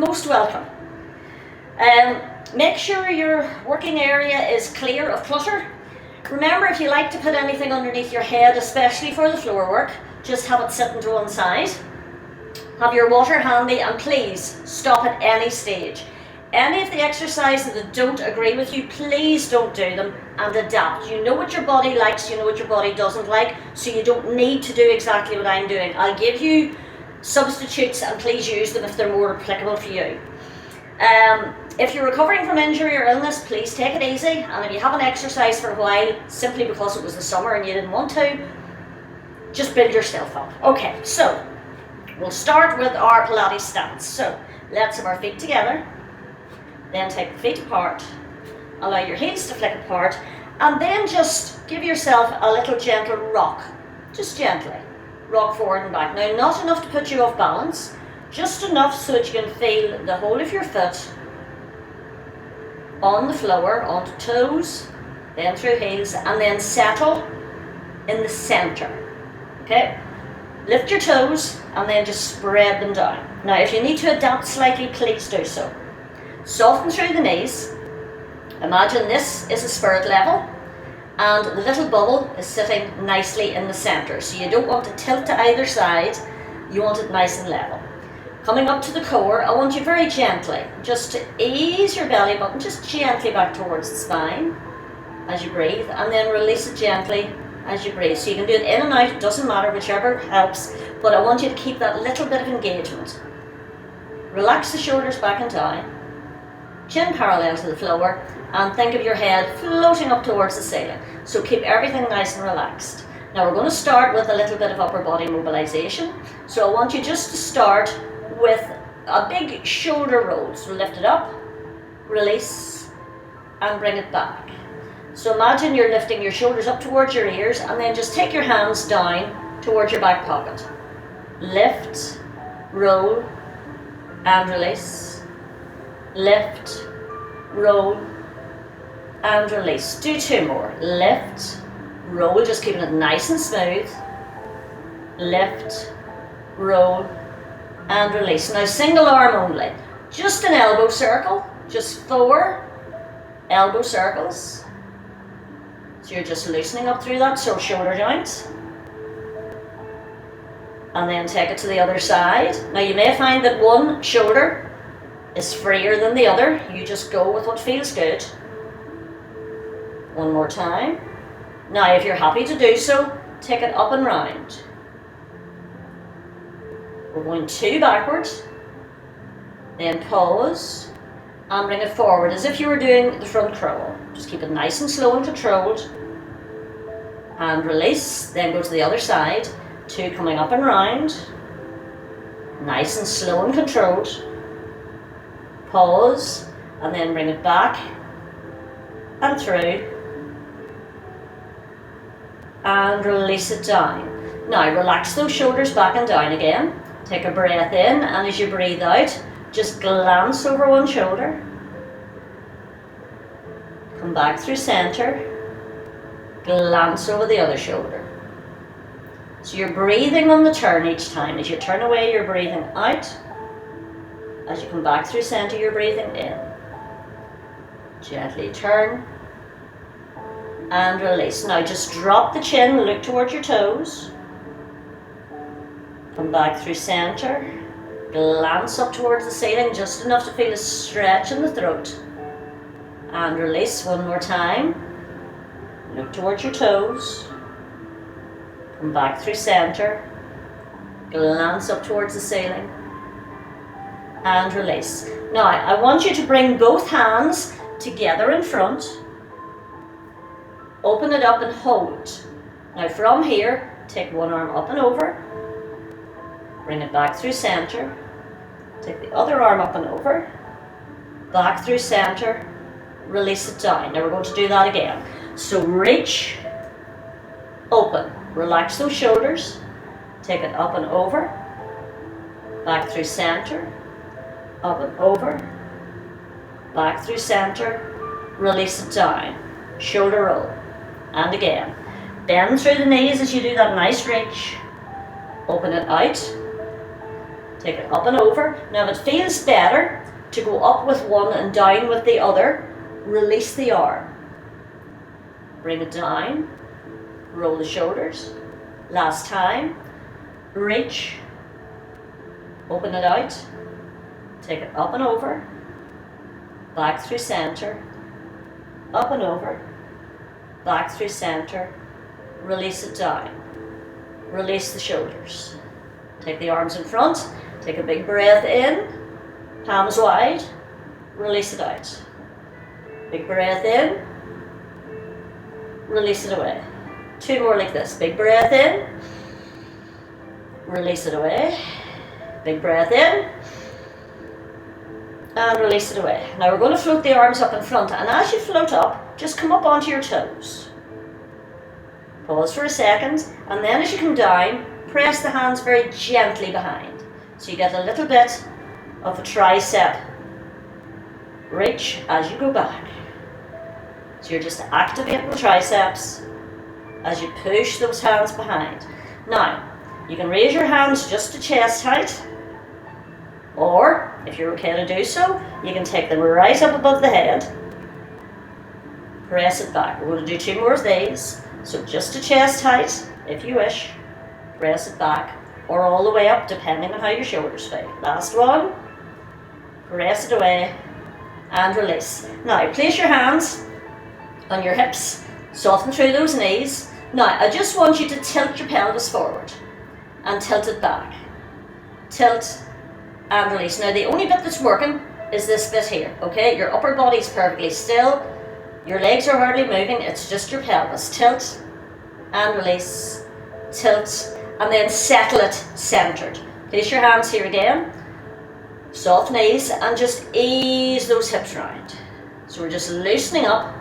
most welcome. Make sure your working area is clear of clutter. Remember, if you like to put anything underneath your head, especially for the floor work, just have it sitting to one side. Have your water handy, and please stop at any stage. Any of the exercises that don't agree with you, please don't do them, and adapt. You know what your body likes, you know what your body doesn't like, so you don't need to do exactly what I'm doing. I'll give you substitutes, and please use them if they're more applicable for you. If you're recovering from injury or illness, please take it easy, and if you haven't exercised for a while simply because it was the summer and you didn't want to, just build yourself up. Okay, so we'll start with our Pilates stance. So let's have our feet together, then take the feet apart, allow your heels to flick apart, and then just give yourself a little gentle rock, just gently rock forward and back. Now, not enough to put you off balance, just enough so that you can feel the whole of your foot on the floor, onto toes, then through heels, and then settle in the center. Okay, lift your toes and then just spread them down. Now, if you need to adapt slightly, please do so. Soften through the knees. Imagine this is a spirit level and the little bubble is sitting nicely in the center. So you don't want to tilt to either side, you want it nice and level. Coming up to the core, I want you very gently just to ease your belly button just gently back towards the spine as you breathe, and then release it gently as you breathe. So you can do it in and out, it doesn't matter, whichever helps, but I want you to keep that little bit of engagement. Relax the shoulders back and down, chin parallel to the floor, and think of your head floating up towards the ceiling. So keep everything nice and relaxed. Now we're going to start with a little bit of upper body mobilization. So I want you just to start with a big shoulder roll. So lift it up, release, and bring it back. So imagine you're lifting your shoulders up towards your ears, and then just take your hands down towards your back pocket. Lift, roll, and release. Lift, roll, and release. Do two more. Lift, roll, just keeping it nice and smooth. Lift, roll, and release. Now single arm only. Just an elbow circle, just 4 elbow circles. So you're just loosening up through that, so shoulder joints. And then take it to the other side. Now you may find that one shoulder is freer than the other. You just go with what feels good. One more time. Now if you're happy to do so, take it up and round. We're going 2 backwards, then pause, and bring it forward as if you were doing the front crawl. Just keep it nice and slow and controlled. And release, then go to the other side. 2 coming up and round. Nice and slow and controlled. Pause, and then bring it back and through. And release it down. Now relax those shoulders back and down again. Take a breath in, and as you breathe out, just glance over one shoulder. Come back through center. Glance over the other shoulder. So you're breathing on the turn each time. As you turn away, you're breathing out. As you come back through center, you're breathing in. Gently turn and release. Now just drop the chin, look towards your toes. Come back through center, glance up towards the ceiling, just enough to feel a stretch in the throat. And release one more time. Look towards your toes. Come back through center, glance up towards the ceiling. And release. Now I want you to bring both hands together in front. Open it up and hold. Now from here, take one arm up and over. Bring it back through center. Take the other arm up and over. Back through center. Release it down. Now we're going to do that again. So reach, open. Relax those shoulders. Take it up and over. Back through center. Up and over. Back through center. Release it down. Shoulder roll. And again. Bend through the knees as you do that nice reach. Open it out. Take it up and over. Now if it feels better to go up with one and down with the other, release the arm. Bring it down, roll the shoulders. Last time, reach, open it out, take it up and over, back through center, up and over, back through center, release it down, release the shoulders. Take the arms in front, take a big breath in, palms wide, release it out. Big breath in, release it away. 2 more like this. Big breath in, release it away. Big breath in, and release it away. Now we're going to float the arms up in front, and as you float up, just come up onto your toes. Pause for a second, and then as you come down, press the hands very gently behind. So you get a little bit of a tricep reach as you go back. So you're just activating the triceps as you push those hands behind. Now, you can raise your hands just to chest height, or if you're okay to do so, you can take them right up above the head, press it back. We're going to do 2 more of these. So just to chest height, if you wish, press it back, or all the way up, depending on how your shoulders feel. Last one, press it away, and release. Now, place your hands on your hips, soften through those knees. Now, I just want you to tilt your pelvis forward and tilt it back. Tilt and release. Now, the only bit that's working is this bit here, okay? Your upper body's perfectly still. Your legs are hardly moving. It's just your pelvis. Tilt and release. Tilt and then settle it centered. Place your hands here again. Soft knees and just ease those hips round. So we're just loosening up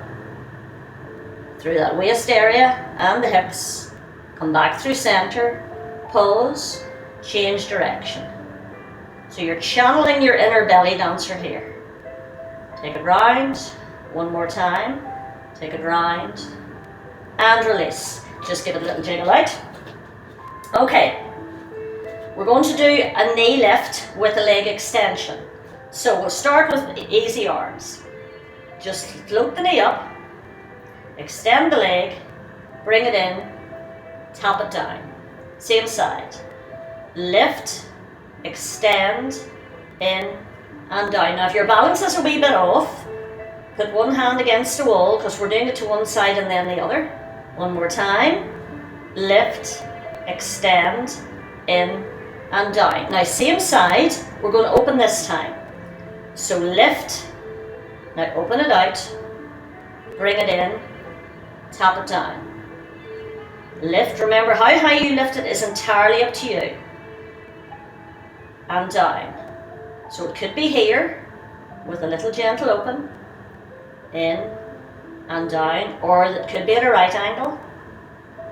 through that waist area and the hips. Come back through center, pause, change direction. So you're channeling your inner belly dancer here. Take it round, 1 more time. Take it round and release. Just give it a little jiggle out. Okay, we're going to do a knee lift with a leg extension. So we'll start with easy arms. Just float the knee up, extend the leg, bring it in, tap it down. Same side. Lift, extend, in and down. Now if your balance is a wee bit off, put one hand against the wall because we're doing it to one side and then the other. 1 more time. Lift, extend, in and down. Now same side, we're going to open this time. So lift, now open it out, bring it in, tap it down. Lift, remember how high you lift it is entirely up to you. And down. So it could be here with a little gentle open, in and down, or it could be at a right angle,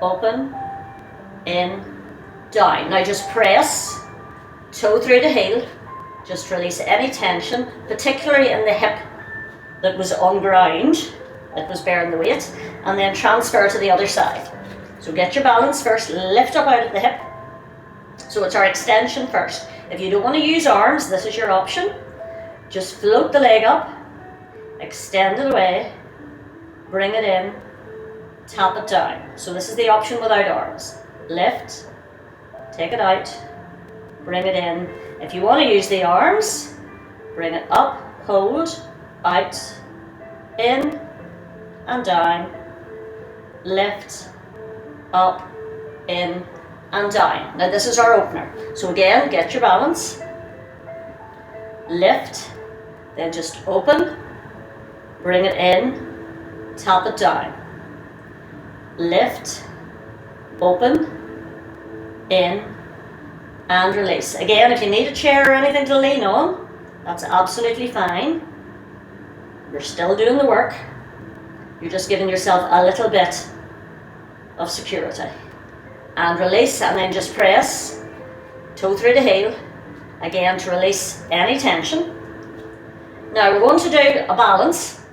open, in, down. Now just press, toe through the heel, just release any tension, particularly in the hip that was on ground, that was bearing the weight, and then transfer to the other side. So get your balance first, lift up out of the hip. So it's our extension first. If you don't want to use arms, this is your option. Just float the leg up, extend it away, bring it in, tap it down. So this is the option without arms. Lift, take it out, bring it in. If you want to use the arms, bring it up, hold, out, in and down, lift, up, in and down. Now this is our opener. So again, get your balance, lift, then just open, bring it in, tap it down, lift, open, in and release. Again, if you need a chair or anything to lean on, that's absolutely fine. You're still doing the work. You're just giving yourself a little bit of security. And release, and then just press, toe through the heel, again to release any tension. Now we're going to do a balance.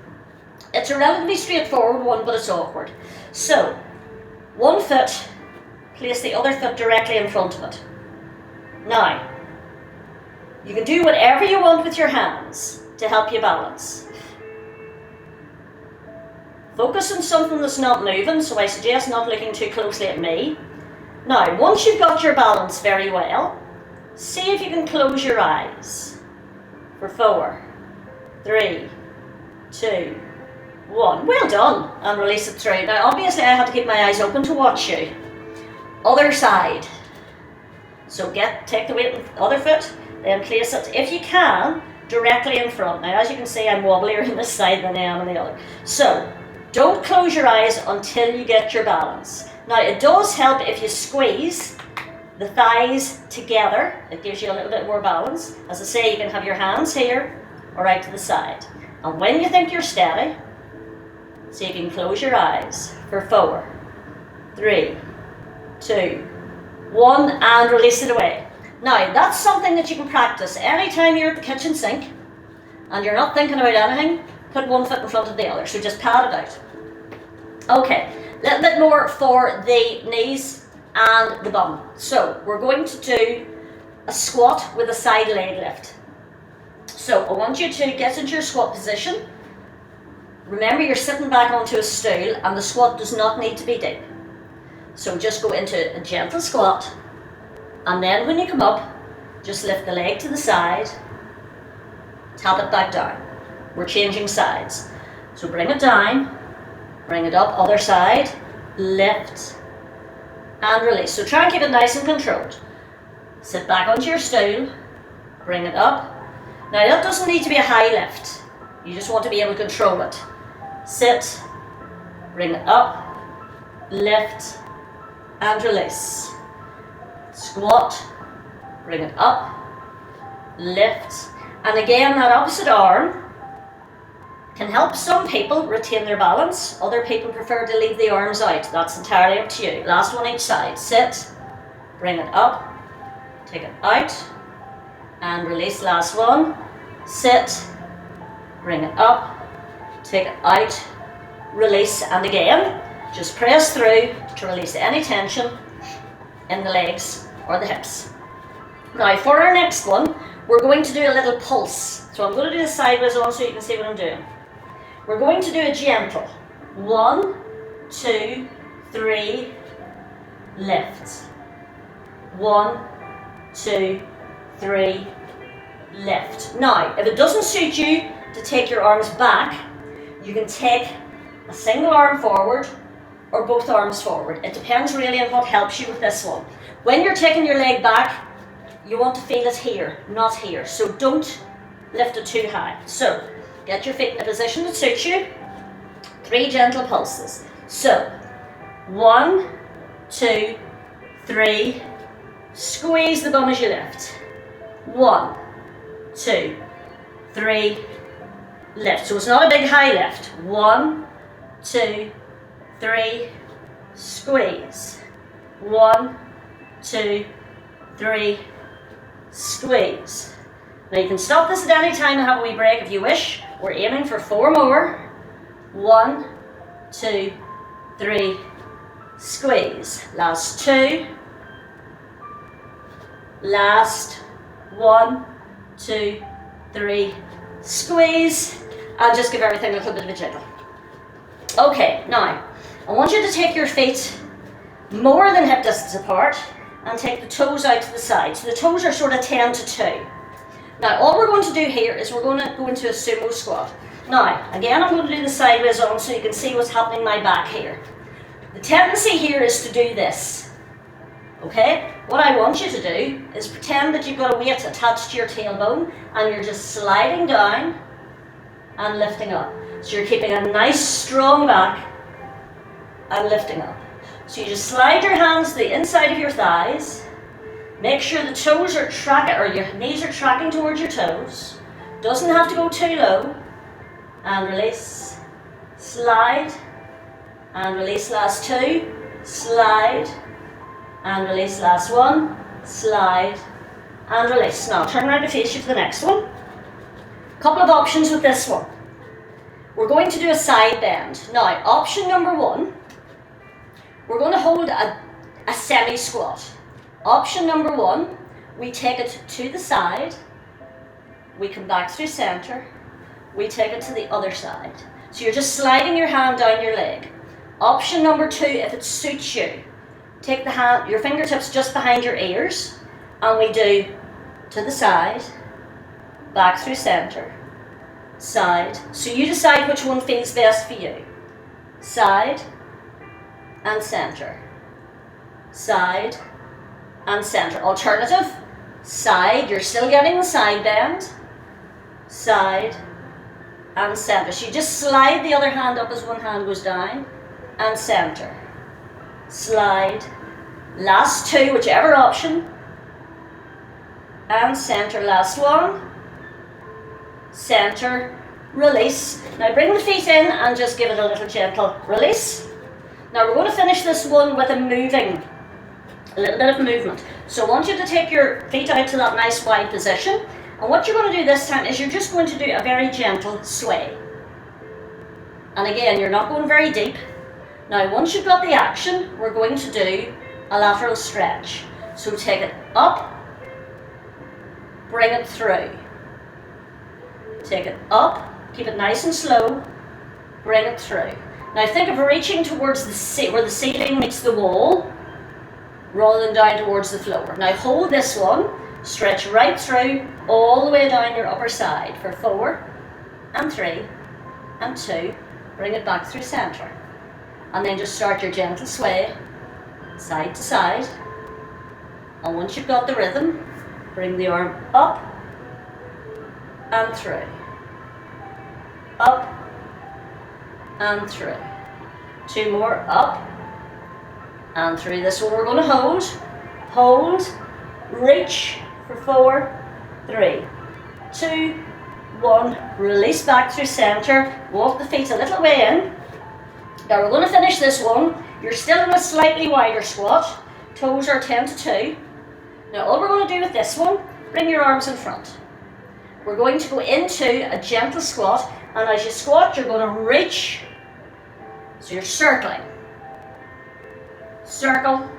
It's a relatively straightforward one, but it's awkward. So, one foot, place the other foot directly in front of it. Now, You can do whatever you want with your hands to help you balance. Focus on something that's not moving, so I suggest not looking too closely at me. Now, once you've got your balance very well, see if you can close your eyes for 4, 3, 2, 1. Well done, and release it through. Now, obviously, I had to keep my eyes open to watch you. Other side. So take the weight with the other foot, then place it, if you can, directly in front. Now, as you can see, I'm wobblier on this side than I am on the other. So, don't close your eyes until you get your balance. Now, it does help if you squeeze the thighs together. It gives you a little bit more balance. As I say, you can have your hands here or out to the side. And when you think you're steady, so you can close your eyes for 4, 3, 2, 1, and release it away. Now, that's something that you can practice anytime you're at the kitchen sink and you're not thinking about anything. Put one foot in front of the other, so just pat it out. Okay, a little bit more for the knees and the bum. So, we're going to do a squat with a side leg lift. So, I want you to get into your squat position. Remember, you're sitting back onto a stool and the squat does not need to be deep. So, just go into a gentle squat, and then when you come up, just lift the leg to the side, tap it back down. We're changing sides. So bring it down, bring it up, other side, lift, and release. So try and keep it nice and controlled. Sit back onto your stool, bring it up. Now that doesn't need to be a high lift. You just want to be able to control it. Sit, bring it up, lift, and release. Squat, bring it up, lift, and again that opposite arm can help some people retain their balance. Other people prefer to leave the arms out. That's entirely up to you. Last one each side. Sit, bring it up, take it out, and release. Last one. Sit, bring it up, take it out, release, and again, just press through to release any tension in the legs or the hips. Now for our next one, we're going to do a little pulse. So I'm going to do the sideways on so you can see what I'm doing. We're going to do a gentle 1, 2, 3, lift. 1, 2, 3, lift. Now, if it doesn't suit you to take your arms back, you can take a single arm forward or both arms forward. It depends really on what helps you with this one. When you're taking your leg back, you want to feel it here, not here. So don't lift it too high. So, get your feet in a position that suits you. 3 gentle pulses. So, 1, 2, 3. Squeeze the bum as you lift. 1, 2, 3. Lift. So it's not a big high lift. 1, 2, 3. Squeeze. 1, 2, 3. Squeeze. Now you can stop this at any time and have a wee break if you wish. We're aiming for 4 more. 1, 2, 3. Squeeze. Last 2. Last 1, 2, 3. Squeeze. And just give everything a little bit of a jiggle. Okay, now I want you to take your feet more than hip distance apart and take the toes out to the side. So the toes are sort of 10 to 2. Now all we're going to do here is we're going to go into a sumo squat. Now, again I'm going to do the sideways on so you can see what's happening in my back here. The tendency here is to do this. Okay? What I want you to do is pretend that you've got a weight attached to your tailbone and you're just sliding down and lifting up. So you're keeping a nice strong back and lifting up. So you just slide your hands to the inside of your thighs. Make sure the toes are tracking, or your knees are tracking towards your toes. Doesn't have to go too low. And release. Slide. And release. Last 2. Slide. And release. Last 1. Slide. And release. Now turn around to face you for the next one. Couple of options with this one. We're going to do a side bend. Now, option number 1, we're going to hold a semi-squat. Option number 1, we take it to the side we come back through center, we take it to the other side. So you're just sliding your hand down your leg. Option number 2, if it suits you, take the hand, your fingertips just behind your ears, and we do to the side, back through center, side. So you decide which one feels best for you. Side and center, side and center. Alternative, side, you're still getting the side bend, side and center. So you just slide the other hand up as one hand goes down, and center, slide, last 2, whichever option, and center, last one, center, release. Now bring the feet in and just give it a little gentle release. Now we're going to finish this one with a little bit of movement. So I want you to take your feet out to that nice wide position, and what you're going to do this time is you're just going to do a very gentle sway. And again, you're not going very deep. Now once you've got the action, we're going to do a lateral stretch. So take it up, bring it through. Take it up, keep it nice and slow, bring it through. Now think of reaching towards where the ceiling meets the wall, rather than down towards the floor. Now hold this one, stretch right through, all the way down your upper side for 4 and 3 and 2, bring it back through center. And then just start your gentle sway, side to side. And once you've got the rhythm, bring the arm up and through, up and through. 2 more, up and through. This one we're going to hold, reach for 4, 3, 2, 1, release back through center, walk the feet a little way in. Now we're going to finish this one. You're still in a slightly wider squat, toes are 10 to 2. Now all we're going to do with this one, bring your arms in front. We're going to go into a gentle squat, and as you squat you're going to reach, so you're circling, circle,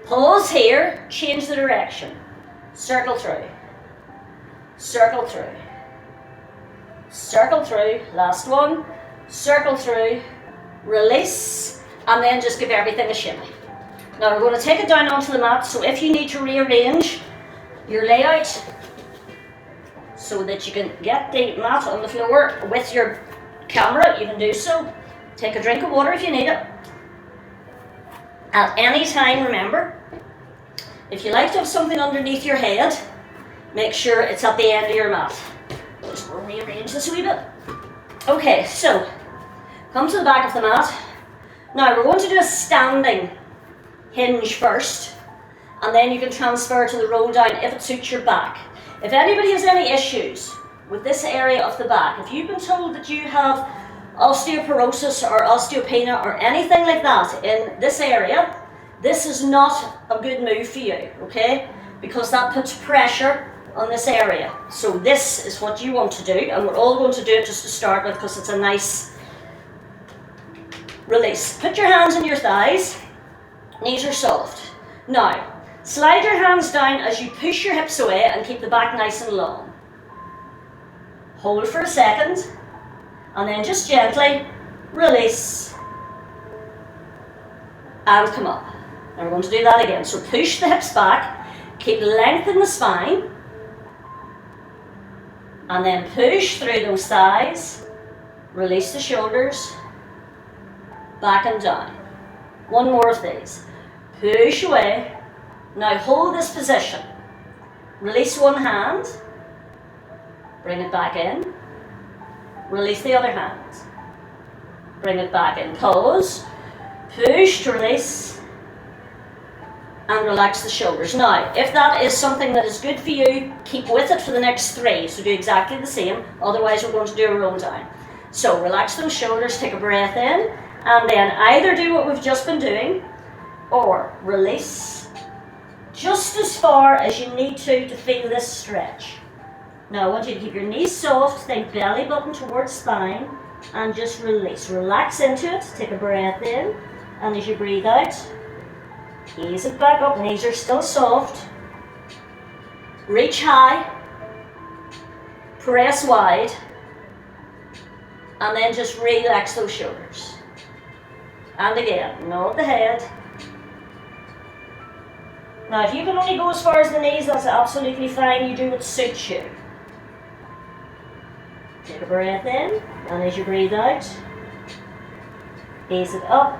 pause here, change the direction, circle through, circle through, circle through, last one, circle through, release, and then just give everything a shimmy. Now we're going to take it down onto the mat, so if you need to rearrange your layout so that you can get the mat on the floor with your camera, you can do so. Take a drink of water if you need it. At any time, remember, if you like to have something underneath your head, make sure it's at the end of your mat. Just rearrange this a wee bit. Okay, so come to the back of the mat. Now we're going to do a standing hinge first, and then you can transfer to the roll down if it suits your back. If anybody has any issues with this area of the back, if you've been told that you have osteoporosis or osteopenia or anything like that in this area, this is not a good move for you, okay? Because that puts pressure on this area. So this is what you want to do, and we're all going to do it just to start with because it's a nice release. Put your hands on your thighs, knees are soft. Now, slide your hands down as you push your hips away and keep the back nice and long. Hold for a second, and then just gently release and come up. Now we're going to do that again. So push the hips back, keep length in the spine, and then push through those thighs, release the shoulders, back and down. One more of these. Push away. Now hold this position. Release one hand, bring it back in, release the other hand, bring it back in. Pause, push to release, and relax the shoulders. Now, if that is something that is good for you, keep with it for the next 3. So do exactly the same, otherwise we're going to do a roll down. So relax those shoulders, take a breath in, and then either do what we've just been doing, or release just as far as you need to feel this stretch. Now I want you to keep your knees soft, think belly button towards spine, and just release. Relax into it, take a breath in, and as you breathe out, ease it back up, knees are still soft. Reach high, Press wide, and then just relax those shoulders. And again, nod the head. Now, if you can only go as far as the knees, that's absolutely fine. You do what suits you. Take a breath in, and as you breathe out, ease it up.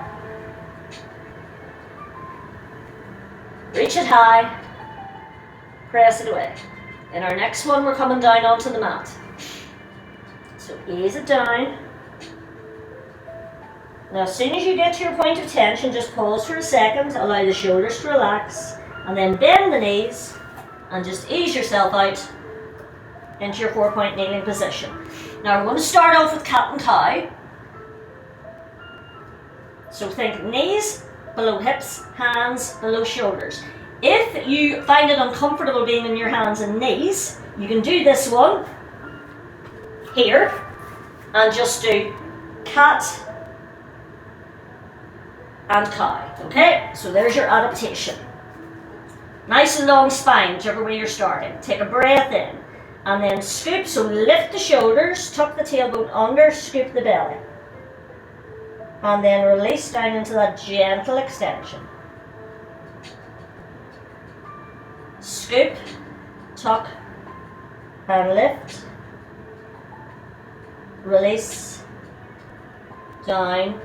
Reach it high, press it away. In our next one, we're coming down onto the mat. So ease it down. Now, as soon as you get to your point of tension, just pause for a second, allow the shoulders to relax, and then bend the knees, and just ease yourself out into your 4-point kneeling position. Now, we're going to start off with cat and cow. So think knees below hips, hands below shoulders. If you find it uncomfortable being in your hands and knees, you can do this one here and just do cat and cow. Okay, so there's your adaptation. Nice and long spine, whichever way you're starting. Take a breath in and then scoop. So lift the shoulders, tuck the tailbone under, scoop the belly. And then release down into that gentle extension. Scoop, tuck, and lift. Release, down,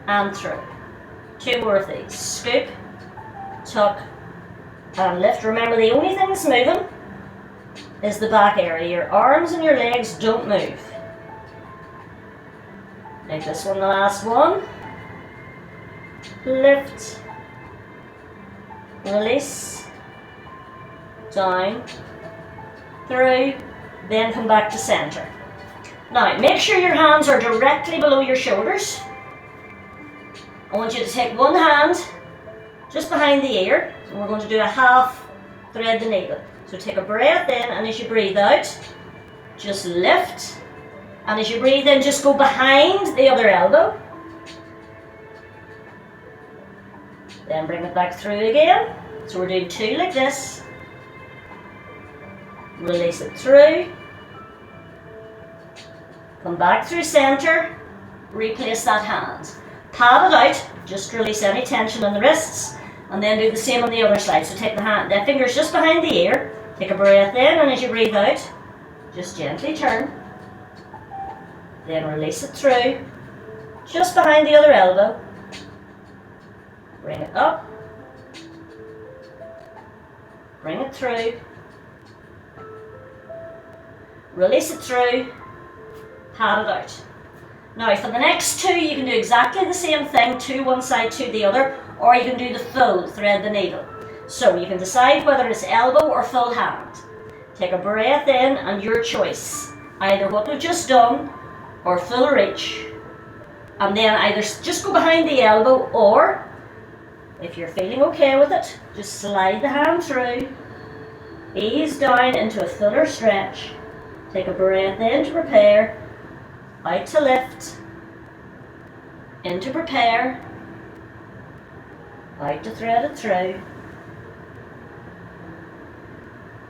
and through. 2 more of these. Scoop, tuck, and lift. Remember, the only thing that's moving is the back area. Your arms and your legs don't move. Make this one the last one. Lift, release, down, through, then come back to center. Now, make sure your hands are directly below your shoulders. I want you to take one hand just behind the ear, and we're going to do a half thread the needle. So take a breath in, and as you breathe out, just lift. And as you breathe in, just go behind the other elbow. Then bring it back through again. So we're doing 2 like this. Release it through. Come back through center. Replace that hand. Pad it out. Just release any tension in the wrists. And then do the same on the other side. So take the fingers just behind the ear. Take a breath in, and as you breathe out, just gently turn. Then release it through, just behind the other elbow. Bring it up. Bring it through. Release it through. Pat it out. Now for the next 2, you can do exactly the same thing, 2 one side, 2 the other, or you can do the full thread the needle. So you can decide whether it's elbow or full hand. Take a breath in, and your choice. Either what we've just done, or full reach, and then either just go behind the elbow, or if you're feeling okay with it, just slide the hand through, ease down into a fuller stretch, take a breath in to prepare, out to lift, in to prepare, out to thread it through,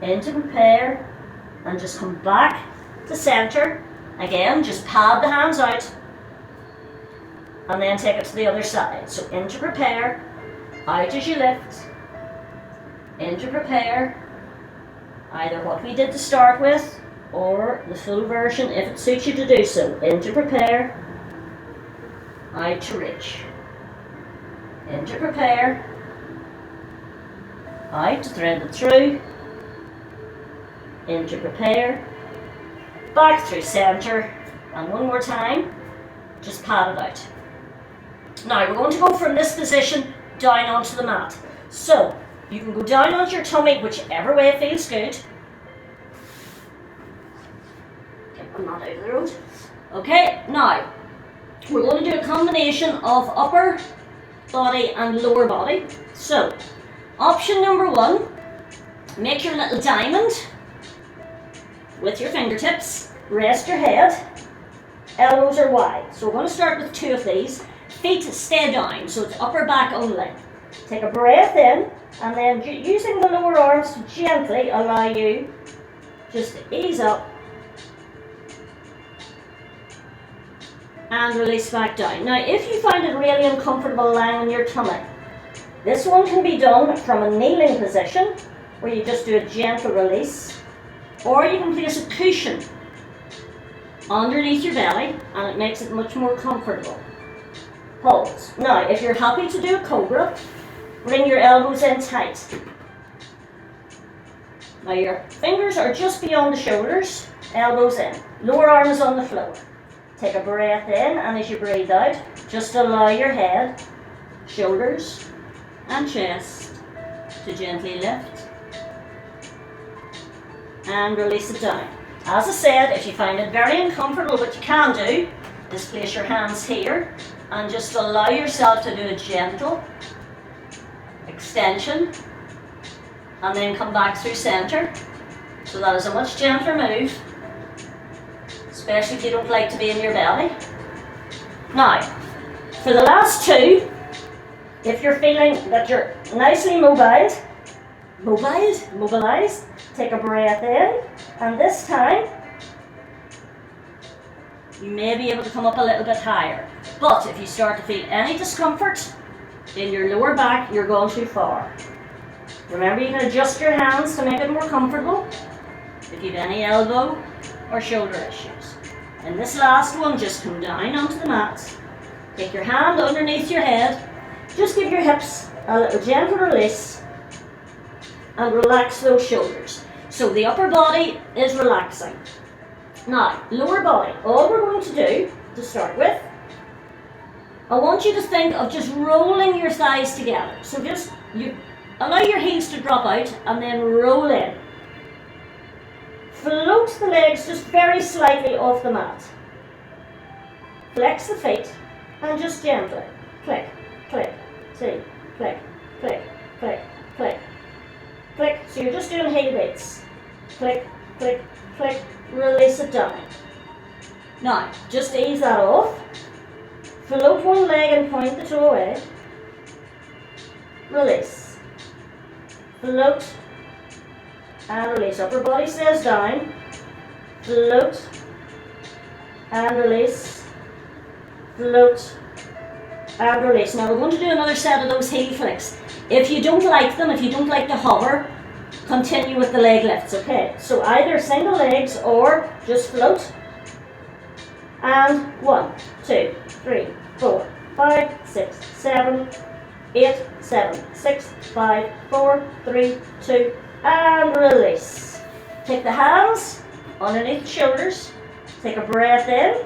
in to prepare, and just come back to center. Again, just pad the hands out, and then take it to the other side. So in to prepare, out as you lift, in to prepare, either what we did to start with, or the full version if it suits you to do so. In to prepare, out to reach, in to prepare, out to thread it through, in to prepare, back through center, and one more time, just pat it out. Now we're going to go from this position down onto the mat. So you can go down onto your tummy, whichever way feels good. Get my mat out of the road. Okay, now we're going to do a combination of upper body and lower body. So option number 1, make your little diamond with your fingertips, rest your head, elbows are wide. So we're going to start with 2 of these. Feet stay down, so it's upper back only. Take a breath in, and then using the lower arms to gently allow you just ease up and release back down. Now, if you find it really uncomfortable lying on your tummy, this one can be done from a kneeling position, where you just do a gentle release, or you can place a cushion underneath your belly, and it makes it much more comfortable. Hold. Now, if you're happy to do a cobra, bring your elbows in tight. Now your fingers are just beyond the shoulders, elbows in. Lower arm is on the floor. Take a breath in, and as you breathe out, just allow your head, shoulders and chest to gently lift and release it down. As I said, if you find it very uncomfortable, what you can do is place your hands here and just allow yourself to do a gentle extension and then come back through center. So that is a much gentler move, especially if you don't like to be in your belly. Now, for the last two, if you're feeling that you're nicely mobilized, take a breath in, and this time you may be able to come up a little bit higher. But if you start to feel any discomfort in your lower back, you're going too far. Remember, you can adjust your hands to make it more comfortable if you have any elbow or shoulder issues. And this last one, just come down onto the mat, take your hand underneath your head, just give your hips a little gentle release and relax those shoulders. So the upper body is relaxing. Now, lower body, all we're going to do to start with, I want you to think of just rolling your thighs together. So just allow your heels to drop out and then roll in. Float the legs just very slightly off the mat. Flex the feet and just gently click, click, see, click, click, click, click, click. So you're just doing heel beats. Click, click, click, release it down. Now, just ease that off. Float one leg and point the toe away. Release. Float and release. Upper body stays down. Float and release. Float and release. Now we're going to do another set of those heel flicks. If you don't like them, if you don't like to hover, continue with the leg lifts, okay? So either single legs or just float. And 1, 2, 3, 4, 5, 6, 7, 8, 7, 6, 5, 4, 3, 2, and release. Take the hands underneath the shoulders, take a breath in,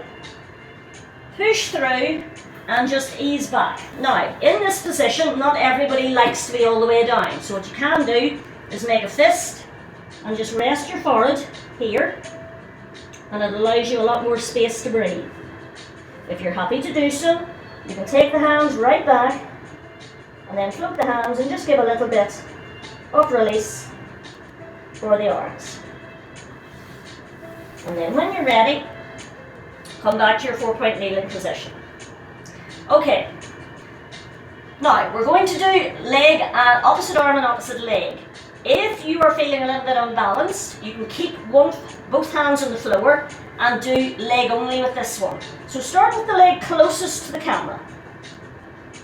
push through, and just ease back. Now, in this position, not everybody likes to be all the way down. So what you can do is make a fist and just rest your forehead here, and it allows you a lot more space to breathe. If you're happy to do so, you can take the hands right back and then float the hands and just give a little bit of release for the arms. And then when you're ready, come back to your 4-point kneeling position. Okay, now we're going to do leg and opposite arm and opposite leg. If you are feeling a little bit unbalanced, you can keep both hands on the floor and do leg only with this one. So start with the leg closest to the camera.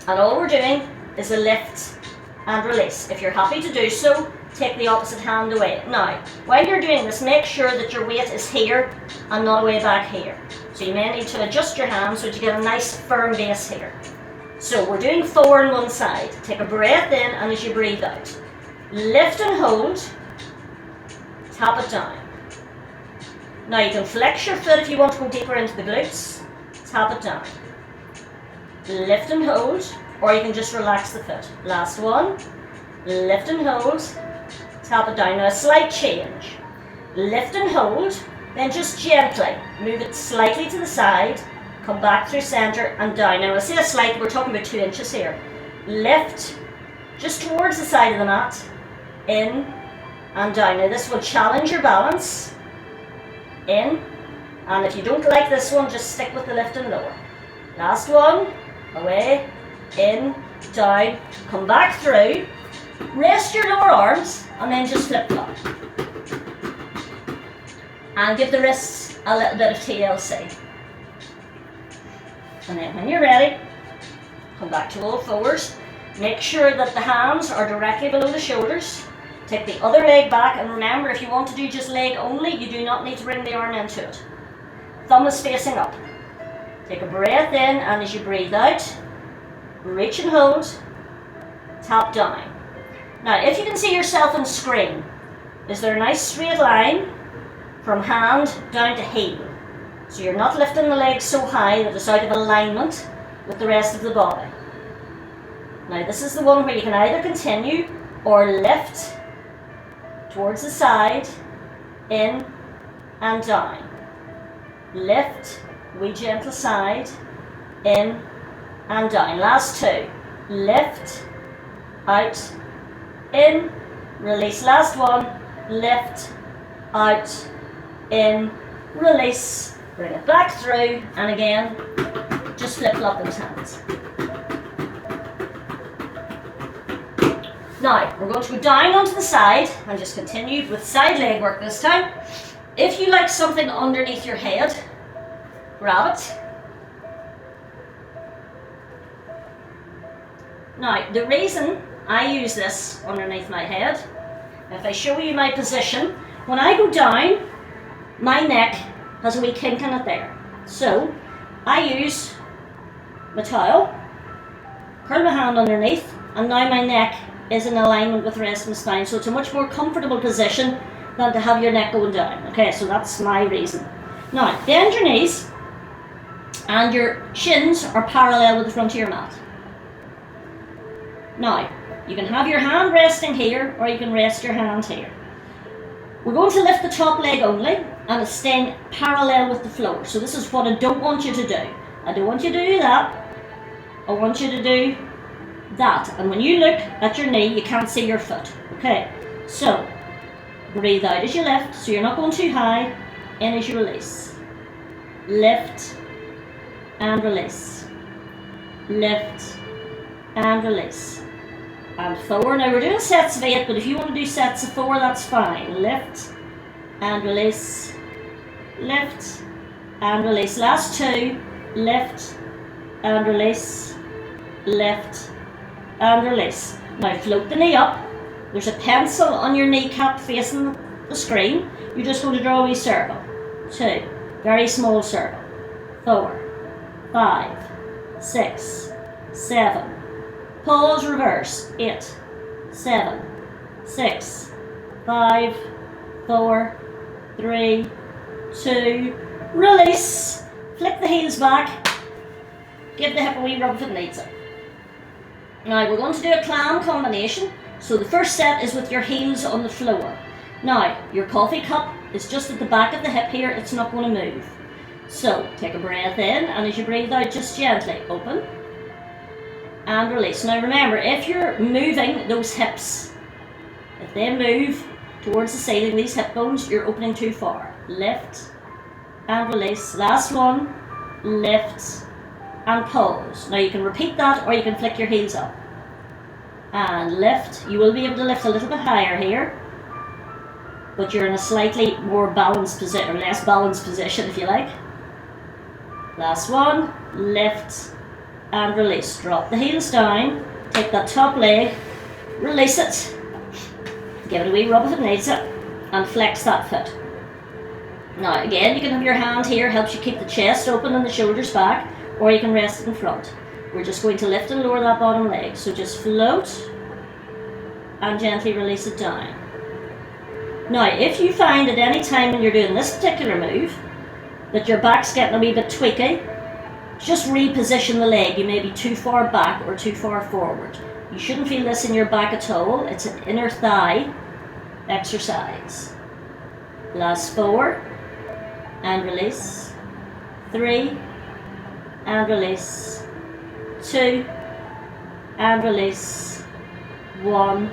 And all we're doing is a lift and release. If you're happy to do so, take the opposite hand away. Now, while you're doing this, make sure that your weight is here and not way back here. So you may need to adjust your hands so that you get a nice firm base here. So we're doing 4 on one side. Take a breath in, and as you breathe out, lift and hold, tap it down. Now you can flex your foot if you want to go deeper into the glutes, tap it down. Lift and hold, or you can just relax the foot. Last one, lift and hold, tap it down. Now a slight change. Lift and hold, then just gently move it slightly to the side, come back through center and down. Now I say a slight, we're talking about 2 inches here. Lift just towards the side of the mat, in and down. Now this will challenge your balance. In, and if you don't like this one, just stick with the lift and lower. Last one, away, in, down, come back through, rest your lower arms, and then just flip flop. and give the wrists a little bit of TLC. And then when you're ready, come back to all fours. Make sure that the hands are directly below the shoulders. Take the other leg back, and remember, if you want to do just leg only, you do not need to bring the arm into it. Thumb is facing up. Take a breath in, and as you breathe out, reach and hold, tap down. Now, if you can see yourself on screen, is there a nice straight line from hand down to heel? So you're not lifting the legs so high that it's out of alignment with the rest of the body. Now, this is the one where you can either continue or lift towards the side, in and down. Lift, wee gentle side, in and down. Last two. Lift, out, in, release. Last one. Lift, out, in, release. Bring it back through, and again, just flip-flop those hands. Now, we're going to go down onto the side and just continue with side leg work this time. If you like something underneath your head, grab it. Now, the reason I use this underneath my head, if I show you my position, when I go down, my neck has a wee kink in it there. So, I use my towel, curl my hand underneath, and now my neck is in alignment with the rest of my spine. So it's a much more comfortable position than to have your neck going down. Okay, so that's my reason. Now, bend your knees, and your shins are parallel with the front of your mat. Now, you can have your hand resting here, or you can rest your hand here. We're going to lift the top leg only, and it's staying parallel with the floor. So this is what I don't want you to do. I don't want you to do that. I want you to do that. And when you look at your knee, you can't see your foot. Okay, so breathe out as you lift, so you're not going too high. In as you release. Lift and release. Lift and release. And forward. Now we're doing sets of 8, but if you want to do sets of 4, that's fine. Lift and release. Lift and release. Last two. Lift and release. Lift and release. Now float the knee up. There's a pencil on your kneecap facing the screen. You're just going to draw a wee circle. 2. Very small circle. 4. 5. 6. 7. Pause, reverse. 8. 7. 6. 5. 4. 3. 2. Release. Flick the heels back. Give the hip a wee rub if it needs it. Now we're going to do a clam combination. So the first set is with your heels on the floor. Now, your coffee cup is just at the back of the hip here. It's not going to move. So take a breath in, and as you breathe out, just gently open and release. Now remember, if you're moving those hips, if they move towards the ceiling, these hip bones, you're opening too far. Lift and release. Last one. Lift and pause. Now you can repeat that, or you can flick your heels up. And lift. You will be able to lift a little bit higher here, but you're in a slightly more balanced position, or less balanced position if you like. Last one. Lift and release. Drop the heels down. Take that top leg. Release it. Give it a wee rub if it needs it. And flex that foot. Now again, you can have your hand here. Helps you keep the chest open and the shoulders back. Or you can rest it in front. We're just going to lift and lower that bottom leg. So just float and gently release it down. Now, if you find at any time when you're doing this particular move that your back's getting a wee bit tweaky, just reposition the leg. You may be too far back or too far forward. You shouldn't feel this in your back at all. It's an inner thigh exercise. Last 4 and release. 3 and release. 2 and release. 1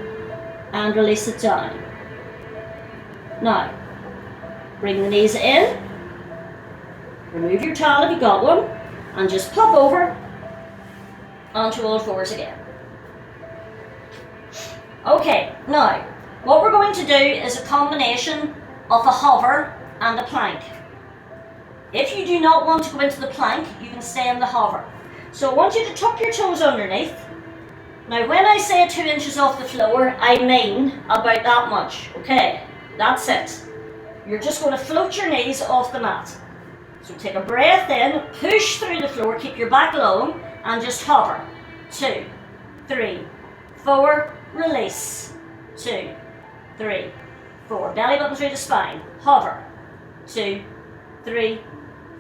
and release it down. Now, bring the knees in, remove your towel if you got one, and just pop over onto all fours again. Okay, now, what we're going to do is a combination of a hover and a plank. If you do not want to go into the plank, you can stay in the hover. So I want you to tuck your toes underneath. Now when I say 2 inches off the floor, I mean about that much, okay? That's it. You're just going to float your knees off the mat. So take a breath in, push through the floor, keep your back long, and just hover. 2, 3, 4, release. 2, 3, 4. Belly button through the spine. Hover. 2, 3,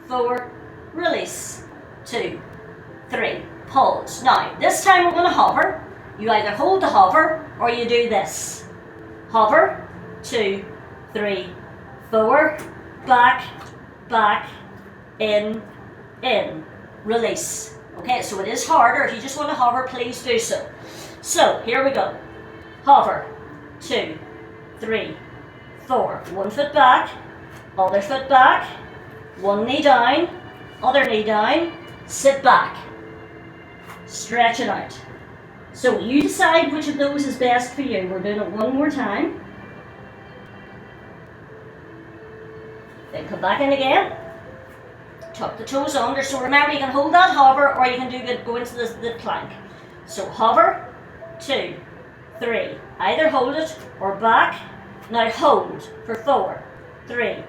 4. Release. 2, 3. Pause. Now, this time we're going to hover. You either hold the hover or you do this. Hover. 2, 3, 4. Back, back, in, release. Okay, so it is harder. If you just want to hover, please do so. So, here we go. Hover. 2, 3, 4. 1 foot back, other foot back, 1 knee down, other knee down, sit back. Stretch it out. So you decide which of those is best for you. We're doing it one more time. Then come back in again. Tuck the toes under. So remember, you can hold that hover or you can go into the plank. So hover, 2, 3. Either hold it or back. Now hold for 4, 3,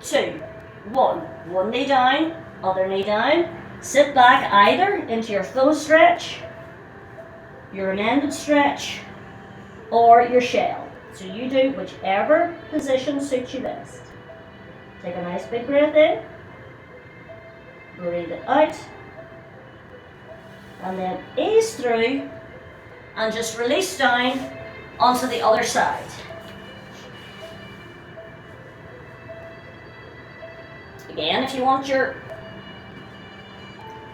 2, 1. 1 knee down, other knee down. Sit back either into your full stretch, your amended stretch, or your shell. So you do whichever position suits you best. Take a nice big breath in, breathe it out, and then ease through and just release down onto the other side. Again, if you want your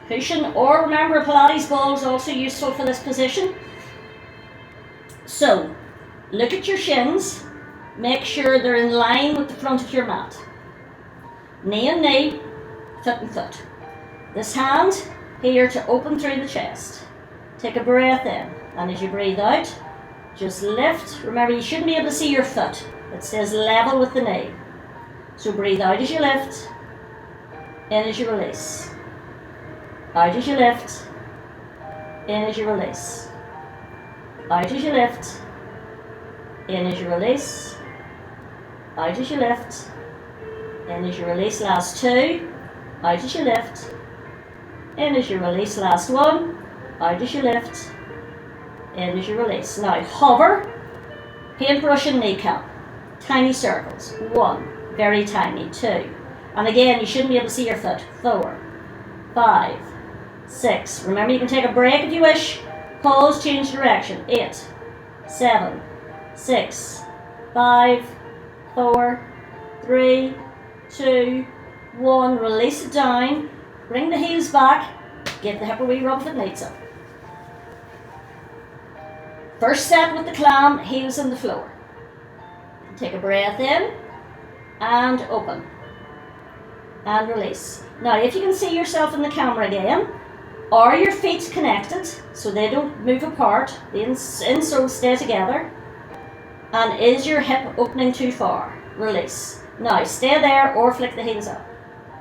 cushion, or remember a Pilates ball is also useful for this position. So, look at your shins, make sure they're in line with the front of your mat. Knee and knee, foot and foot. This hand here to open through the chest. Take a breath in, and as you breathe out, just lift. Remember, you shouldn't be able to see your foot. It stays level with the knee. So breathe out as you lift, in as you release. Out as you lift, in as you release. Out as you lift, in as you release. Out as you lift, in as you release. Last 2. Out as you lift, in as you release. Last 1. Out as you lift, in as you release. Now hover, paintbrush and kneecap. Tiny circles. 1, very tiny. 2. And again, you shouldn't be able to see your foot. 4, 5, 6. Remember, you can take a break if you wish. Pause, change direction. 8, 7, 6, 5, 4, 3, 2, 1. Release it down. Bring the heels back. Give the hip a wee rub if it needs it. First set with the clam, heels on the floor. Take a breath in and open. And release. Now, if you can see yourself in the camera again, are your feet connected so they don't move apart? The insoles stay together. And is your hip opening too far? Release. Now, stay there or flick the heels up.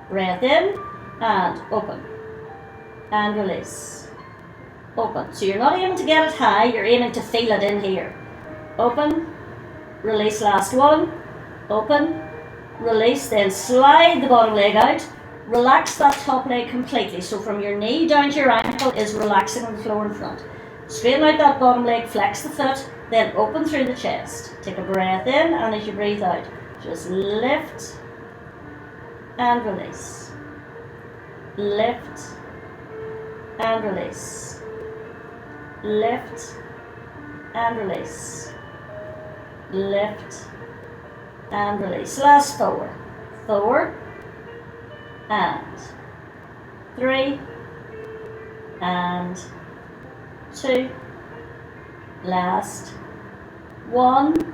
Breath in and open. And release. Open. So you're not aiming to get it high, you're aiming to feel it in here. Open. Release. Last 1. Open. Release, then slide the bottom leg out. Relax that top leg completely. So from your knee down to your ankle is relaxing on the floor in front. Straighten out that bottom leg, flex the foot, then open through the chest. Take a breath in, and as you breathe out, just lift and release. Lift and release. Lift and release. Lift and release. Last 4. 4 and 3 and 2. Last 1.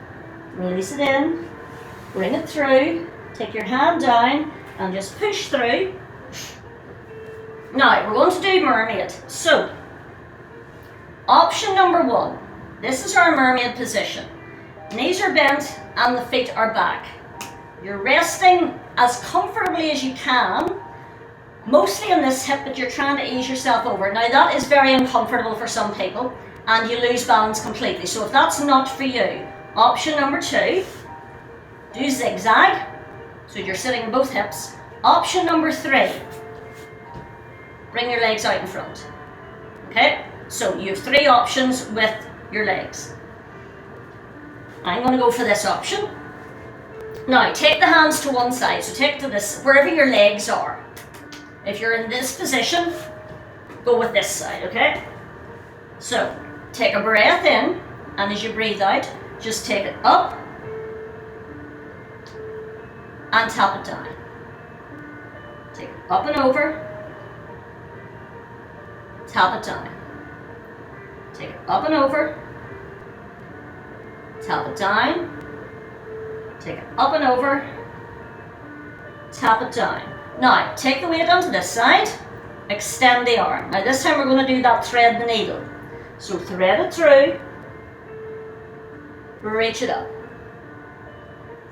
Release it in. Bring it through. Take your hand down and just push through. Now we're going to do mermaid. So, option number 1. This is our mermaid position. Knees are bent and the feet are back. You're resting as comfortably as you can, mostly on this hip, but you're trying to ease yourself over. Now that is very uncomfortable for some people and you lose balance completely. So if that's not for you, option number 2, do zigzag, so you're sitting in both hips. Option number 3, bring your legs out in front. Okay, so you have 3 options with your legs. I'm going to go for this option. Now take the hands to one side, so take to this, wherever your legs are. If you're in this position, go with this side, okay? So take a breath in, and as you breathe out, just take it up and tap it down. Take it up and over, tap it down. Take it up and over, tap it down. Take it up and over, tap it down. Now, take the weight onto this side, extend the arm. Now this time we're going to do that thread the needle. So thread it through, reach it up.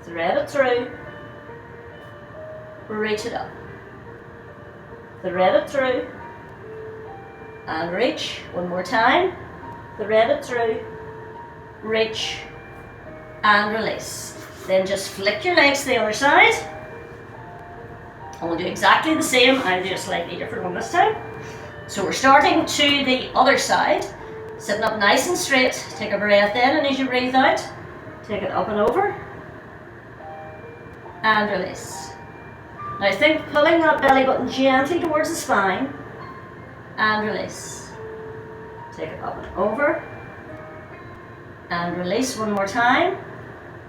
Thread it through, reach it up. Thread it through, and reach. One more time. Thread it through, reach, and release. Then just flick your legs to the other side. And we'll do exactly the same. I'll do a slightly different one this time. So we're starting to the other side. Sitting up nice and straight. Take a breath in, and as you breathe out, take it up and over. And release. Now think pulling that belly button gently towards the spine. And release. Take it up and over. And release one more time.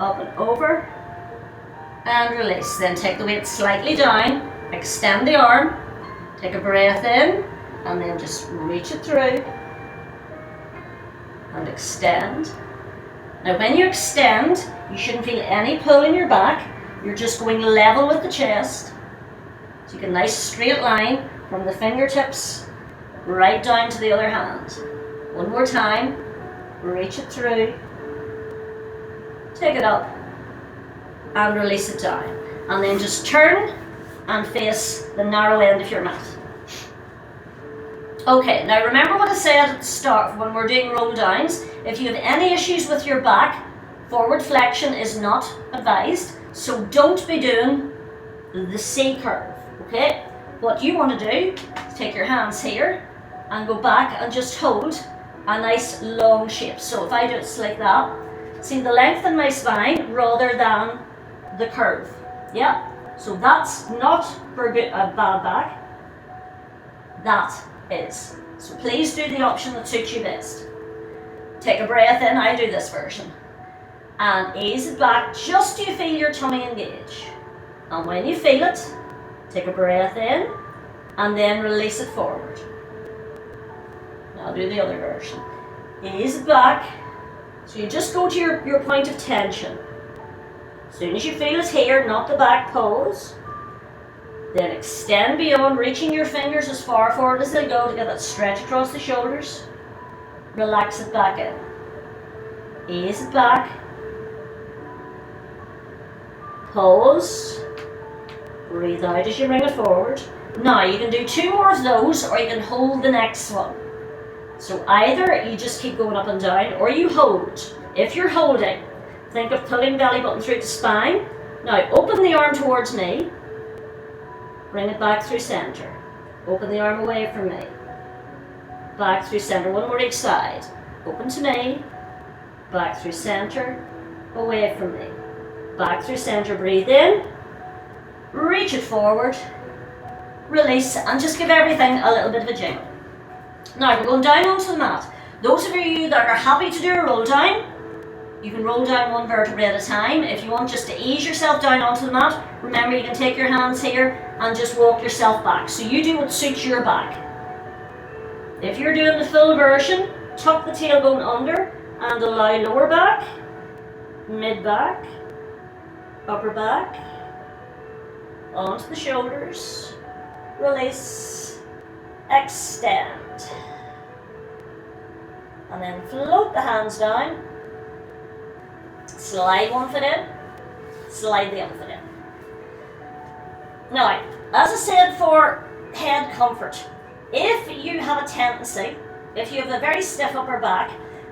Up and over, and release. Then take the weight slightly down, extend the arm, take a breath in, and then just reach it through, and extend. Now when you extend, you shouldn't feel any pull in your back, you're just going level with the chest. So you get a nice straight line from the fingertips right down to the other hand. One more time, reach it through, take it up and release it down, and then just turn and face the narrow end of your mat. Okay, now remember what I said at the start when we're doing roll downs. If you have any issues with your back, forward flexion is not advised, so don't be doing the C curve, okay? What you want to do is take your hands here and go back and just hold a nice long shape. So if I do it like that, see the length in my spine rather than the curve. Yeah, so that's not for a bad back. That is. So please do the option that suits you best. Take a breath in, I do this version. And ease it back just till you feel your tummy engage. And when you feel it, take a breath in and then release it forward. Now do the other version. Ease it back. So you just go to your point of tension. As soon as you feel it here, not the back, pause. Then extend beyond, reaching your fingers as far forward as they'll go to get that stretch across the shoulders. Relax it back in. Ease it back. Pause. Breathe out as you bring it forward. Now you can do 2 more of those, or you can hold the next one. So either you just keep going up and down, or you hold. If you're holding, think of pulling belly button through the spine. Now open the arm towards me. Bring it back through center. Open the arm away from me. Back through center. One more each side. Open to me. Back through center. Away from me. Back through center. Breathe in. Reach it forward. Release. And just give everything a little bit of a jiggle. Now we're going down onto the mat. Those of you that are happy to do a roll down, you can roll down one vertebrae at a time. If you want just to ease yourself down onto the mat, remember you can take your hands here and just walk yourself back. So you do what suits your back. If you're doing the full version, tuck the tailbone under and allow lower back, mid back, upper back, onto the shoulders, release, extend. And then float the hands down. Slide one foot in, slide the other foot in. Now, as I said, for head comfort, if you have a tendency, if you have a very stiff upper back,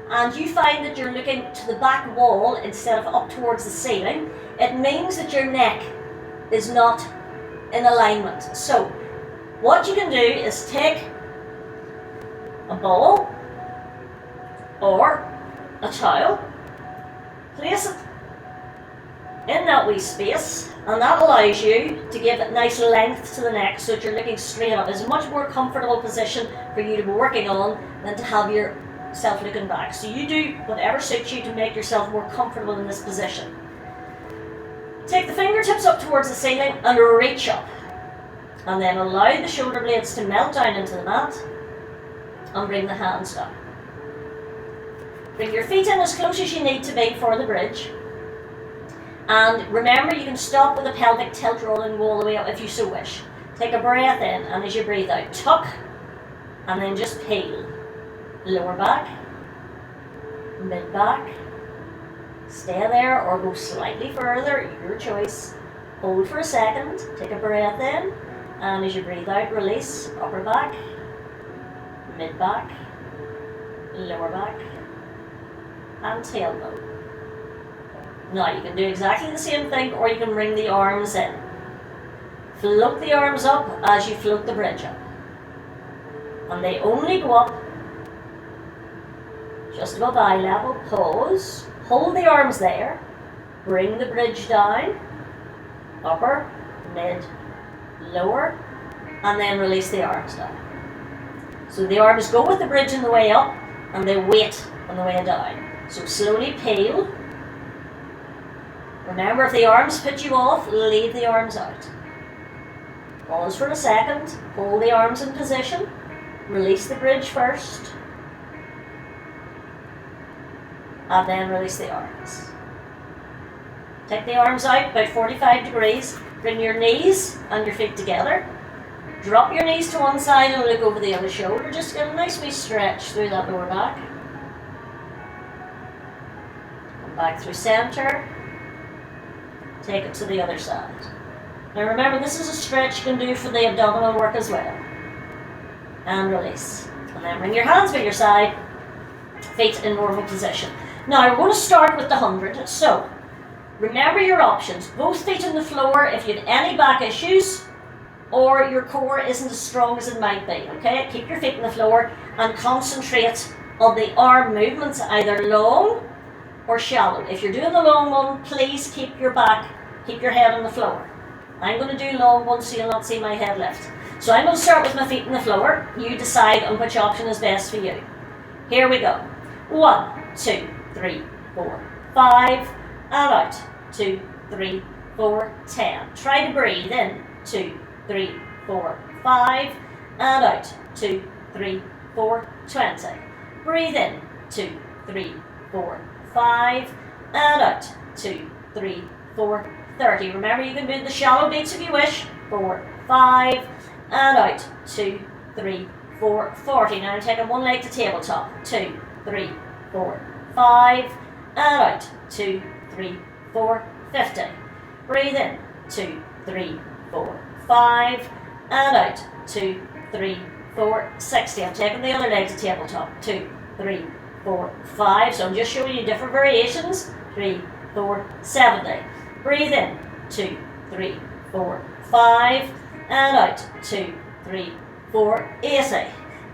and you find that you're looking to the back wall instead of up towards the ceiling, it means that your neck is not in alignment. So, what you can do is take a ball or a towel, place it in that wee space, and that allows you to give a nice length to the neck so that you're looking straight up. It's a much more comfortable position for you to be working on than to have yourself looking back. So you do whatever suits you to make yourself more comfortable in this position. Take the fingertips up towards the ceiling and reach up, and then allow the shoulder blades to melt down into the mat, and bring the hands down. Bring your feet in as close as you need to be for the bridge. And remember, you can stop with a pelvic tilt roll and go all the way up if you so wish. Take a breath in, and as you breathe out, tuck, and then just peel. Lower back, mid back, stay there or go slightly further, your choice. Hold for a second, take a breath in, and as you breathe out, release. Upper back, mid back, lower back, and tailbone. Now you can do exactly the same thing, or you can bring the arms in. Float the arms up as you float the bridge up. And they only go up just above eye level. Pause, hold the arms there, bring the bridge down, upper, mid, lower, and then release the arms down. So the arms go with the bridge on the way up, and they wait on the way down. So slowly peel. Remember, if the arms put you off, leave the arms out. Pause for a second, hold the arms in position, release the bridge first, and then release the arms. Take the arms out about 45 degrees, bring your knees and your feet together, drop your knees to one side and look over the other shoulder, just get a nice wee stretch through that lower back. Come back through centre. Take it to the other side. Now remember, this is a stretch you can do for the abdominal work as well. And release. And then bring your hands by your side, feet in normal position. Now we're going to start with the 100. So remember your options. Both feet on the floor if you have any back issues or your core isn't as strong as it might be. Okay? Keep your feet on the floor and concentrate on the arm movements, either long or shallow. If you're doing the long one, please keep your head on the floor. I'm going to do long ones so you'll not see my head lift. So I'm going to start with my feet on the floor. You decide on which option is best for you. Here we go. 1, 2, 3, 4, 5, and out. 2, 3, 4, 10. Try to breathe in. 2, 3, 4, 5, and out. 2, 3, 4, 20. Breathe in. 2, 3, 4, 5, and out. 2, 3, 4, 30. Remember, you can do the shallow beats if you wish. 4, 5, and out. 2, 3, 4, 40. Now I'm taking one leg to tabletop. 2, 3, 4, 5, and out. 2, 3, 4, 50. Breathe in. 2, 3, 4, 5, and out. 2, 3, 4, 60. I'm taking the other leg to tabletop. 2, 3, 4, 5. So I'm just showing you different variations. 3, 4, 70. Breathe in. 2, 3, 4, 5, and out. 2, 3, 4, 80.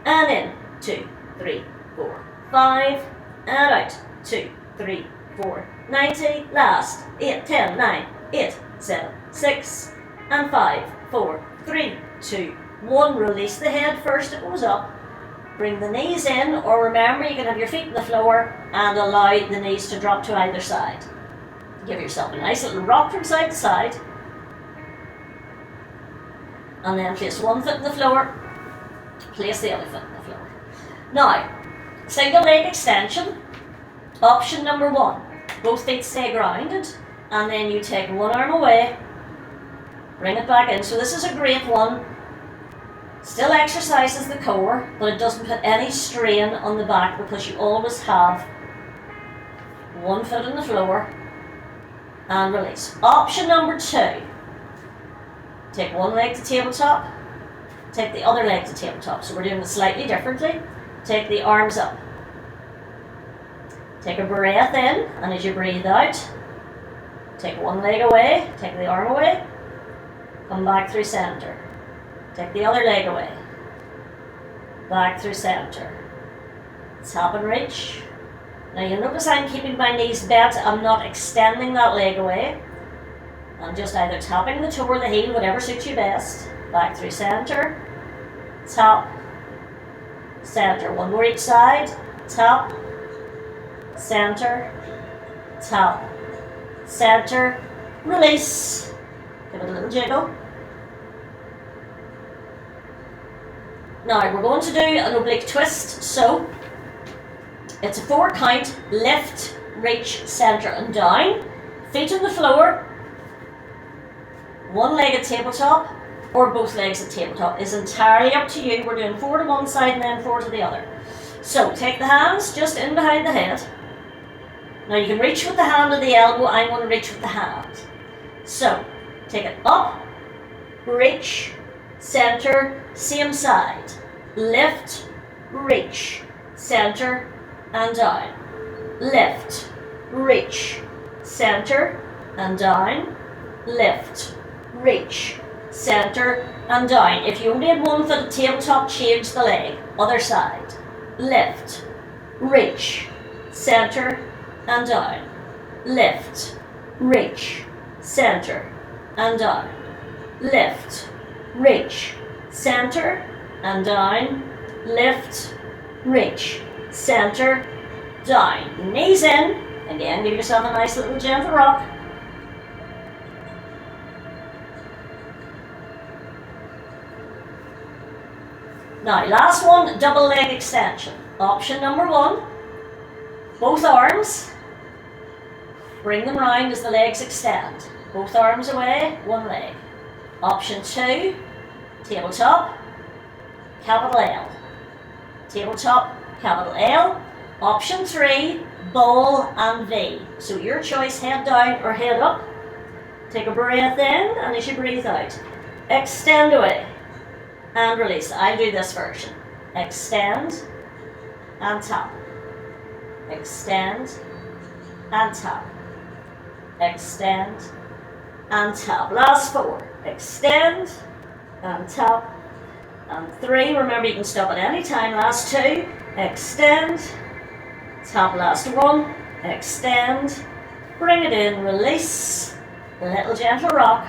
And in. 2, 3, 4, 5, and out. 2, 3, 4, 90. Last. 8, 10, 9, 8, 7, 6, and 5, 4, 3, 2, 1. Release the head first. It goes up. Bring the knees in, or remember, you can have your feet on the floor and allow the knees to drop to either side. Give yourself a nice little rock from side to side. And then place one foot on the floor, place the other foot on the floor. Now, single leg extension, option number 1. Both feet stay grounded, and then you take one arm away, bring it back in. So this is a great one. Still exercises the core, but it doesn't put any strain on the back because you always have one foot on the floor and release. Option number 2. Take one leg to tabletop, take the other leg to tabletop. So we're doing it slightly differently. Take the arms up. Take a breath in, and as you breathe out, take one leg away, take the arm away, come back through center. Take the other leg away, back through center. Tap and reach. Now you'll notice I'm keeping my knees bent, I'm not extending that leg away. I'm just either tapping the toe or the heel, whatever suits you best. Back through center, tap, center. One more each side, tap, center, tap, center, release. Give it a little jiggle. Now we're going to do an oblique twist, so it's a 4 count, lift, reach, center and down. Feet on the floor, one leg at tabletop or both legs at tabletop is entirely up to you. We're doing 4 to one side and then 4 to the other. So take the hands just in behind the head. Now you can reach with the hand or the elbow. I'm going to reach with the hand. So take it up, reach, center, same side. Lift, reach, center and down. Lift, reach, center and down. Lift, reach, center and down. If you only had one foot at tabletop, change the leg. Other side. Lift, reach, center and down. Lift, reach, center and down. Lift, reach, center and down. Lift, reach, center, down. Knees in. Again, give yourself a nice little gentle rock. Now, last one, double leg extension. Option number 1, both arms, bring them round as the legs extend. Both arms away, one leg. Option 2, tabletop, capital L. Tabletop, capital L. Option 3, ball and V. So your choice, head down or head up. Take a breath in, and as you breathe out, extend away and release. I'll do this version. Extend and tap. Extend and tap. Extend and tap. Last 4. Extend and tap. And 3. Remember, you can stop at any time. Last 2. Extend, tap. Last 1. Extend. Bring it in. Release. A little gentle rock.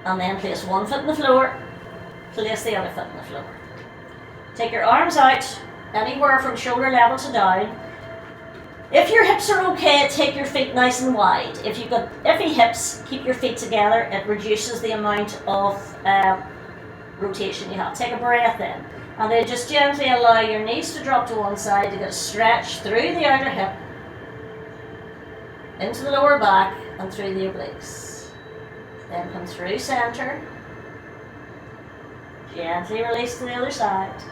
And then place one foot on the floor, place the other foot on the floor. Take your arms out, anywhere from shoulder level to down. If your hips are okay, take your feet nice and wide. If you've got iffy hips, keep your feet together. It reduces the amount of rotation you have. Take a breath in, and then just gently allow your knees to drop to one side to get a stretch through the outer hip, into the lower back, and through the obliques. Then come through center, gently release to the other side.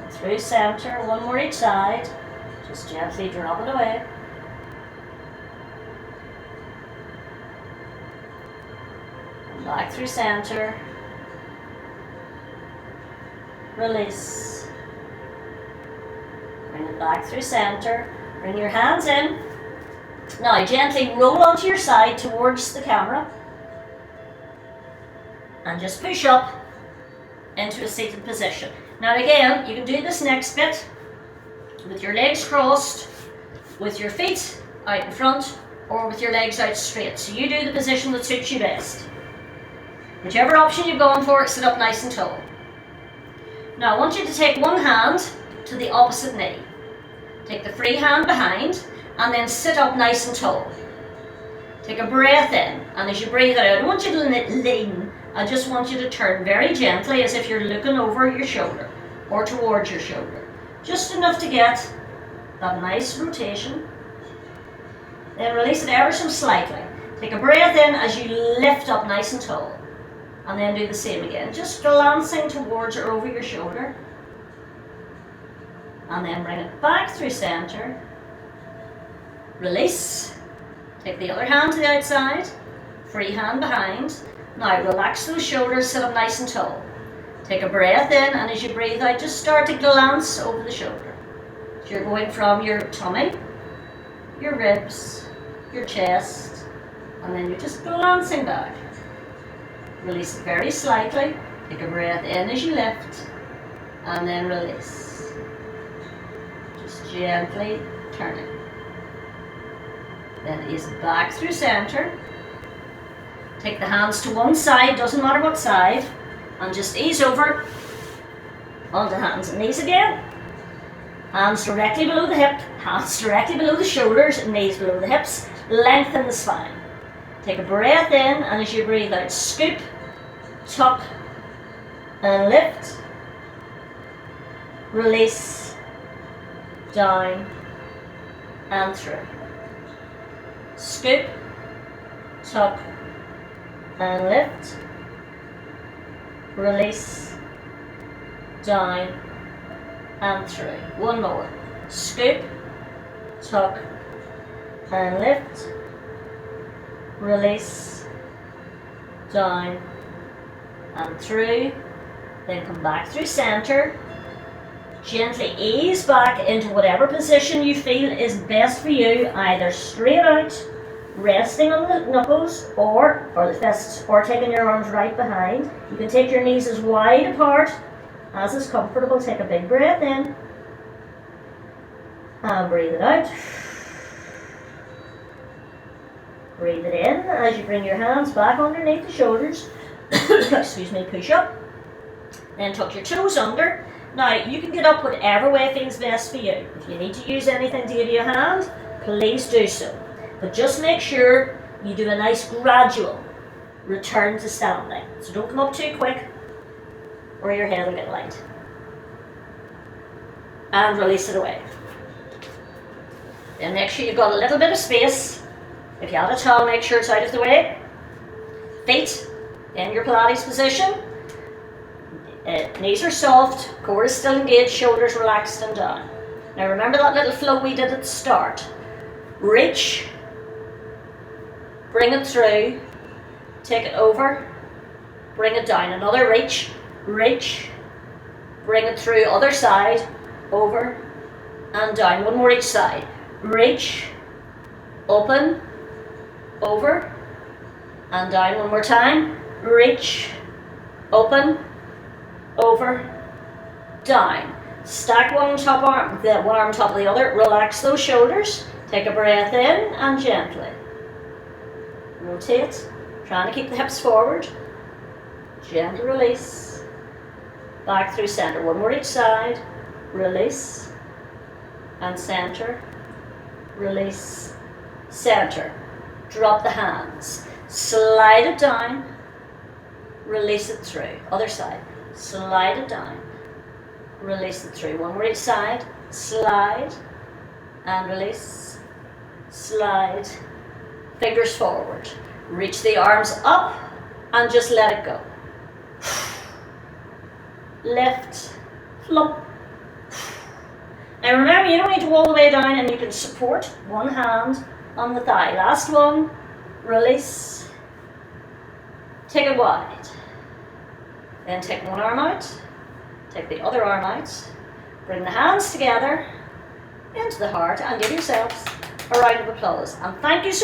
Come through center, one more each side, just gently drop it away. And back through center, release. Bring it back through center. Bring your hands in. Now gently roll onto your side towards the camera and just push up into a seated position. Now again, you can do this next bit with your legs crossed, with your feet out in front, or with your legs out straight. So you do the position that suits you best. Whichever option you're going for, sit up nice and tall. Now I want you to take one hand to the opposite knee. Take the free hand behind and then sit up nice and tall. Take a breath in, and as you breathe out, I don't want you to lean, I just want you to turn very gently as if you're looking over your shoulder or towards your shoulder. Just enough to get that nice rotation. Then release it ever so slightly. Take a breath in as you lift up nice and tall, and then do the same again, just glancing towards or over your shoulder. and then bring it back through center. Release. Take the other hand to the outside, free hand behind. Now relax those shoulders, sit up nice and tall. Take a breath in, and as you breathe out, just start to glance over the shoulder. So you're going from your tummy, your ribs, your chest, and then you're just glancing back. Release it very slightly. Take a breath in as you lift, and then release. Just gently turning. Then ease it back through center. Take the hands to one side, doesn't matter what side, and just ease over onto hands and knees again. Hands directly below the hip, hands directly below the shoulders, knees below the hips. Lengthen the spine. Take a breath in, and as you breathe out, scoop, tuck, and lift. Release, down, and through. Scoop, tuck, and lift. Release, down, and through. One more. Scoop, tuck, and lift. Release, down, and through. Then come back through center. Gently ease back into whatever position you feel is best for you, either straight out, resting on the knuckles or the fists, or taking your arms right behind. You can take your knees as wide apart as is comfortable. Take a big breath in and breathe it out. Breathe it in as you bring your hands back underneath the shoulders. Excuse me, push up. Then tuck your toes under. Now, you can get up whatever way feels best for you. If you need to use anything to give you a hand, please do so. But just make sure you do a nice gradual return to standing. So don't come up too quick or your head will get light. And release it away. Then make sure you've got a little bit of space. If you have a towel, make sure it's out of the way. Feet in your Pilates position. Knees are soft, core is still engaged, shoulders relaxed and down. Now remember that little flow we did at the start. Reach, bring it through, take it over, bring it down. Another reach, reach, bring it through, other side, over and down. One more each side. Reach, open, over and down. One more time. Reach, open, over, down. Stack one arm on top of the other. Relax those shoulders. Take a breath in and gently rotate, trying to keep the hips forward. Gentle release. Back through center. One more each side. Release and center. Release, center. Drop the hands. Slide it down. Release it through. Other side. Slide it down, release it through. One more each side, slide and release, slide, fingers forward. Reach the arms up and just let it go. Lift, flop. Now remember, you don't need to go all the way down, and you can support one hand on the thigh. Last one, release, take it wide. Then take one arm out, take the other arm out, bring the hands together into the heart and give yourselves a round of applause. And thank you so